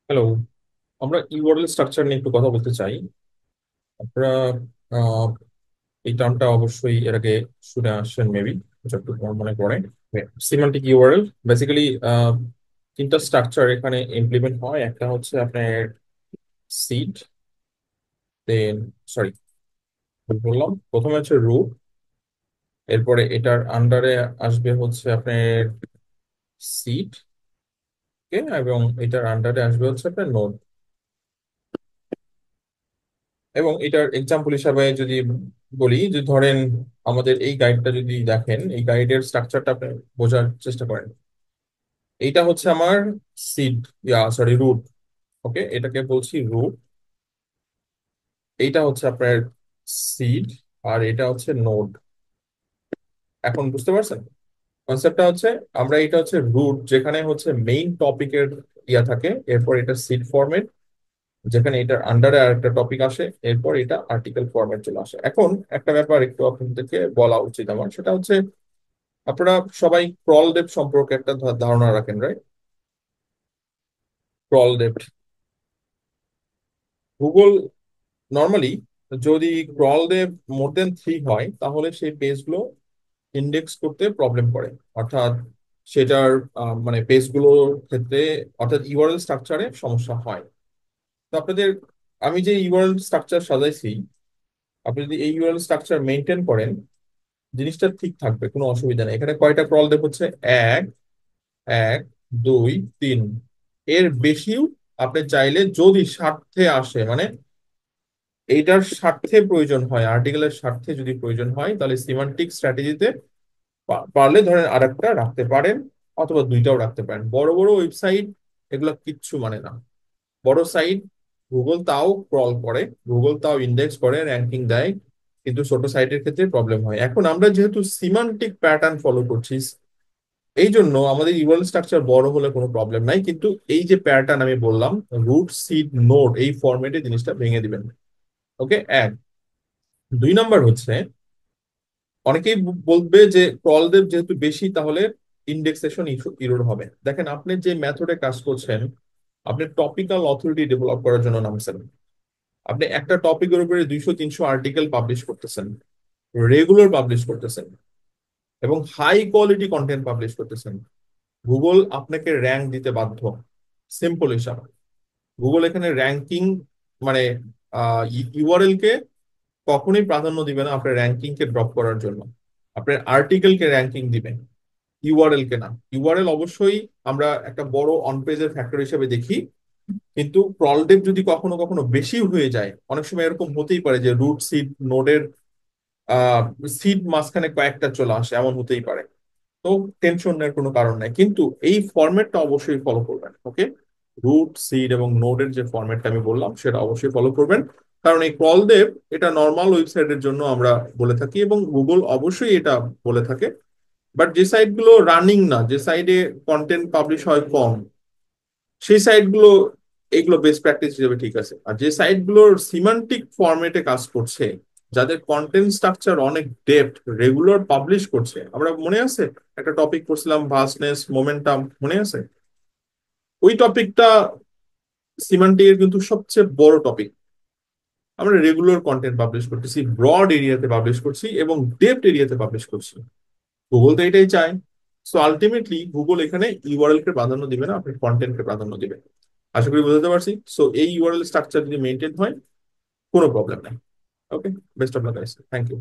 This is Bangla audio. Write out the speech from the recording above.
হ্যালো। আমরা ইউআরএল স্ট্রাকচার নিয়ে একটু কথা বলতে চাই। আপনারা আহ, এই টার্মটা অবশ্যই এর আগে শুনে আসছেন মেবি, যতটুকু আমার মনে পড়ে। সিমান্টিক ইউআরএল বেসিক্যালি তিনটা স্ট্রাকচার এখানে ইমপ্লিমেন্ট হয়। একটা হচ্ছে আপনার সিড, দেন সরি বললাম, প্রথমে হচ্ছে রুট, এরপরে এটার আন্ডারে আসবে হচ্ছে আপনার সিড, এবং এটার আন্ডারে আসবে হচ্ছে আপনার নোড। এবং এটার এক্সাম্পল হিসাবে যদি বলি, যে ধরেন আমাদের এই গাইডটা যদি দেখেন, এই গাইডের স্ট্রাকচারটা আপনি বোঝার চেষ্টা করেন। এইটা হচ্ছে আমার সিড, রুট। ওকে, এটাকে বলছি রুট। এইটা হচ্ছে আপনার সিড, আর এটা হচ্ছে নোড। এখন বুঝতে পারছেন কনসেপ্টটা? হচ্ছে আমরা এটা হচ্ছে রুট, যেখানে হচ্ছে মেইন টপিকের থাকে, এরপর এটা সিড ফরম্যাট, যেখানে এটার আন্ডারে আর একটা টপিক আসে, এরপর এটা আর্টিকেল ফরম্যাট চলে আসে। এখন একটা ব্যাপার একটু আপনাদেরকে বলা উচিত আমার, সেটা হচ্ছে আপনারা সবাই ক্রল ডেপথ সম্পর্কে একটা ধারণা রাখেন, right? Crawl depth, Google normally যদি ক্রল ডেপথ মোর দেন 3 হয়, তাহলে সেই পেজগুলো ইন্ডেক্স করতে প্রবলেম করে। অর্থাৎ সেটার মানে পেজগুলোর ক্ষেত্রে, অর্থাৎ ইউআরএল স্ট্রাকচারে সমস্যা হয়। তো আপনাদের, আমি যে ইউআরএল স্ট্রাকচার সাজাইছি, আপনি যদি এই ইউআরএল স্ট্রাকচার মেনটেন করেন, জিনিসটা ঠিক থাকবে, কোনো অসুবিধা নেই। এখানে কয়টা ক্রল ডেপথ হচ্ছে? এক, এক, দুই, তিন। এর বেশিও আপনি চাইলে, যদি স্বার্থে আসে, মানে এইটার স্বার্থে প্রয়োজন হয়, আর্টিকেলের স্বার্থে যদি প্রয়োজন হয়, তাহলে সিমান্টিক স্ট্র্যাটেজিতে পারলে ধরেন আরেকটা রাখতে পারেন, অথবা দুইটাও রাখতে পারেন। বড় বড় ওয়েবসাইট এগুলো কিচ্ছু মানে না। বড় সাইট গুগল তাও ক্রল করে, গুগল তাও ইন্ডেক্স করে, র্যাঙ্কিং দেয়, কিন্তু ছোট সাইটের ক্ষেত্রে প্রবলেম হয়। এখন আমরা যেহেতু সিমান্টিক প্যাটার্ন ফলো করছি, এই জন্য আমাদের ইউআরএল স্ট্রাকচার বড় হলে কোনো প্রবলেম নাই, কিন্তু এই যে প্যাটার্ন আমি বললাম, রুট সিড নোড, এই ফরম্যাটে জিনিসটা ভেঙে দিবেন। ওকে, এক। দুই নাম্বার হচ্ছে, অনেকেই বলবে যে ক্রলদেব যেহেতু বেশি, তাহলে ইন্ডেক্সেশন ইরোর হবে। দেখেন, আপনি যে মেথডে কাজ করছেন, আপনি টপিক্যাল অথরিটি ডেভেলপ করার জন্য নামছেন। আপনি একটা টপিকের উপরে 200-300 আর্টিকেল পাবলিশ করতেছেন, রেগুলার পাবলিশ করতেছেন, এবং হাই কোয়ালিটি কন্টেন্ট পাবলিশ করতেছেন। গুগল আপনাকে র্যাঙ্ক দিতে বাধ্য। সিম্পল হিসাব। গুগল এখানে র্যাঙ্কিং, মানে ইউআরএল কে কখনোই প্রাধান্য দিবে না আপনার র্যাঙ্কিং কে ড্রপ করার জন্য। আপনার আর্টিকেল কে র্যাঙ্কিং দিবে, ইউআরএল কে না। ইউআরএল অবশ্যই আমরা একটা বড় অন পেজের ফ্যাক্টর হিসেবে দেখি, কিন্তু ক্রলডেপ যদি কখনো কখনো বেশি হয়ে যায়, অনেক সময় এরকম হতেই পারে যে রুট সিড নোডের সিড মাঝখানে কয়েকটা চলে আসে, এমন হতেই পারে। তো টেনশনের কোনো কারণ নাই, কিন্তু এই ফরম্যাটটা অবশ্যই ফলো করবেন। ওকে, রুট সিড এবং নোডের যে ফরম্যাটটা আমি বললাম, সেটা অবশ্যই ফলো করবেন। কারণ এই ক্রলদেব, এটা নর্মাল ওয়েবসাইটের জন্য আমরা বলে থাকি, এবং গুগল অবশ্যই এটা বলে থাকে। বাট যে সাইট গুলো রানিং না, যে সাইডে কন্টেন্ট পাবলিশ হয় কম, সেই সাইট গুলো এগুলো বেস্ট প্র্যাকটিস হিসেবে ঠিক আছে। আর যে সাইট গুলোর সিমান্টিক ফরম্যাটে কাজ করছে, যাদের কন্টেন্ট স্ট্রাকচার অনেক ডেপথ, রেগুলার পাবলিশ করছে, আমরা মনে আছে একটা টপিক করছিলাম, ভাস্টনেস মোমেন্টাম, মনে আছে? ওই টপিকটা সিমান্টিকের কিন্তু সবচেয়ে বড় টপিক। আমরা রেগুলার কন্টেন্ট পাবলিশ করতেছি, ব্রড এরিয়াতে পাবলিশ করছি, এবং ডেপথ এরিয়াতে পাবলিশ করছি। গুগল তো এটাই চায়। সো আলটিমেটলি গুগল এখানে ইউআরএল কে প্রাধান্য দিবে না, আপনি কন্টেন্ট কে প্রাধান্য দিবে। আশা করি বুঝতে পারছি। সো এই ইউআরএল স্ট্রাকচার যদি মেনটেন হয়, কোনো প্রবলেম নাই। Okay, best of luck guys, thank you.